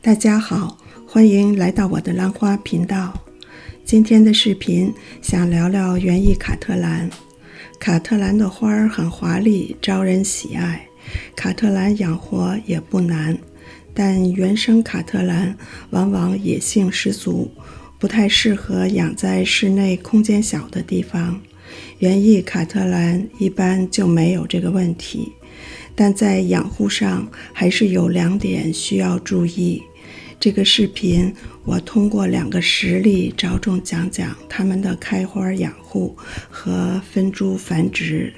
大家好，欢迎来到我的兰花频道。今天的视频想聊聊园艺卡特兰。卡特兰的花儿很华丽，招人喜爱。卡特兰养活也不难，但原生卡特兰往往野性十足，不太适合养在室内空间小的地方。园艺卡特兰一般就没有这个问题，但在养护上还是有2点需要注意。这个视频我通过2个实例着重讲讲它们的开花养护和分株繁殖。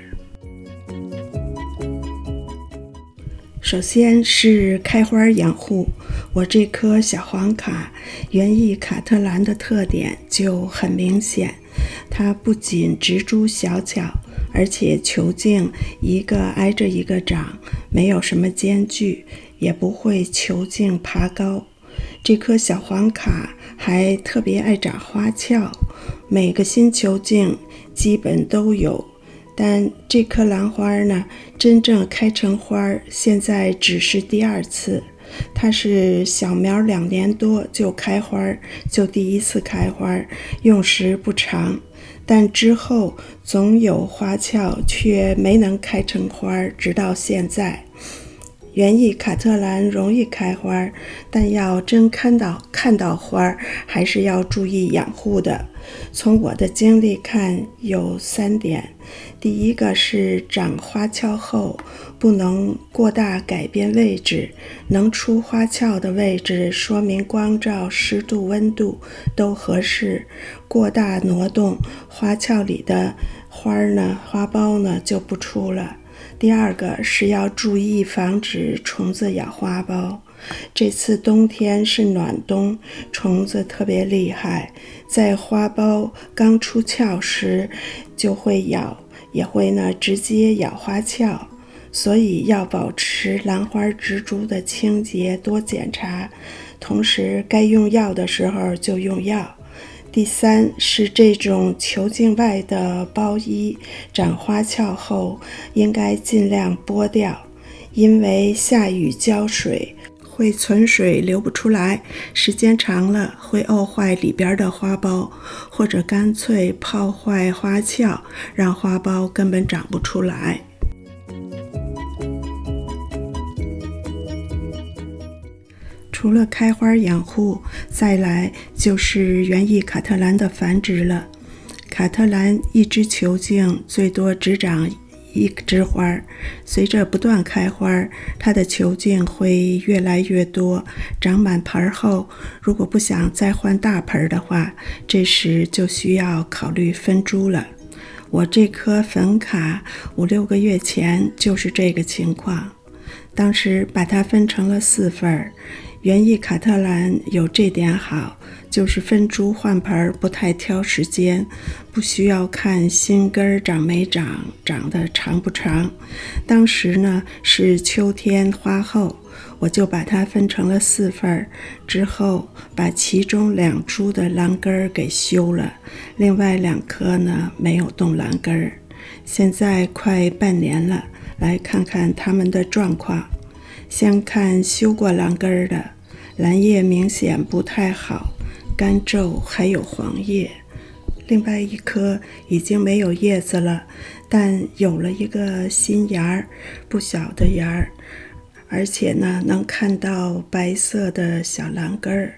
首先是开花养护，我这颗小黄卡园艺卡特兰的特点就很明显，它不仅植株小巧，而且球茎一个挨着一个长，没有什么间距，也不会球茎爬高。这颗小黄卡还特别爱长花俏，每个新球茎基本都有，但这颗兰花呢，真正开成花现在只是第2次。它是小苗2年多就开花，就第1次开花，用时不长，但之后总有花俏，却没能开成花，直到现在。园艺卡特兰容易开花，但要真看到花，还是要注意养护的。从我的经历看，有3点。第一个是长花俏后不能过大改变位置，能出花俏的位置说明光照、湿度、温度都合适，过大挪动，花俏里的花苞呢就不出了。第2个是要注意防止虫子咬花苞。这次冬天是暖冬，虫子特别厉害，在花苞刚出鞘时就会咬，也会直接咬花鞘，所以要保持兰花植株的清洁，多检查，同时该用药的时候就用药。第3是这种球茎外的苞衣长花俏后应该尽量剥掉，因为下雨浇水会存水流不出来，时间长了会沤坏里边的花苞，或者干脆泡坏花鞘，让花苞根本长不出来。除了开花养护，再来就是园艺卡特兰的繁殖了。卡特兰一支球茎最多只长1枝花，随着不断开花，它的球茎会越来越多，长满盆后，如果不想再换大盆的话，这时就需要考虑分株了。我这颗粉卡5-6个月前就是这个情况，当时把它分成了4份。园艺卡特兰有这点好，就是分株换盆不太挑时间，不需要看新根长没长，长得长不长。当时是秋天花后，我就把它分成了4份，之后把其中2株的兰根给修了，另外2颗没有动兰根。现在快半年了，来看看它们的状况。先看修过兰根的，兰叶明显不太好，干皱还有黄叶。另外1颗已经没有叶子了，但有了一个新芽，不小的芽，而且能看到白色的小兰根。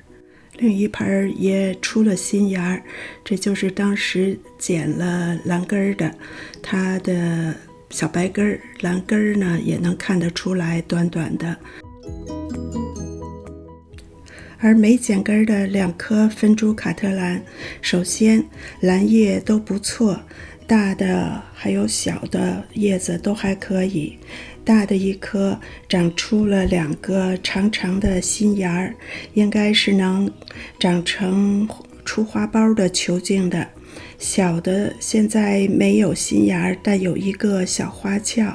另一盆也出了新芽，这就是当时剪了兰根的，它的小白根，兰根也能看得出来，短短的。而没剪根的2颗分株卡特兰，首先兰叶都不错，大的还有小的叶子都还可以。大的1颗长出了2个长长的新芽，应该是能长成出花苞的球茎的。小的现在没有新芽，但有1个小花俏，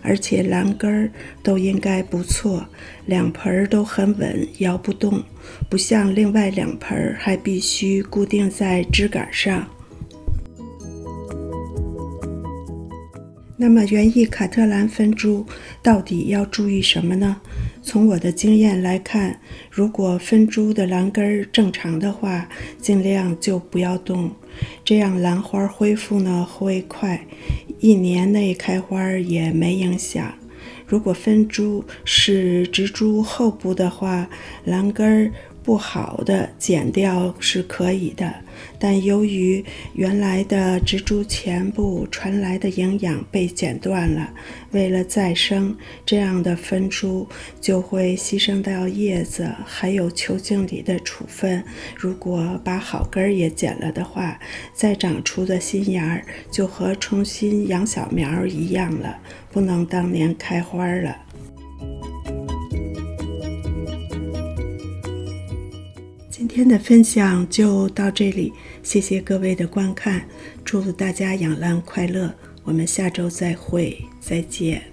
而且兰根都应该不错，2盆都很稳，摇不动，不像另外2盆还必须固定在枝杆上。那么园艺卡特兰分株到底要注意什么呢？从我的经验来看，如果分株的兰根正常的话，尽量就不要动，这样兰花恢复呢会快，1年内开花也没影响。如果分株是植株后部的话，兰根不好的剪掉是可以的，但由于原来的植株前部传来的营养被剪断了，为了再生，这样的分株就会牺牲掉叶子还有球茎里的处分。如果把好根也剪了的话，再长出的新芽就和重新养小苗一样了，不能当年开花了。今天的分享就到这里，谢谢各位的观看，祝大家养兰快乐，我们下周再会，再见。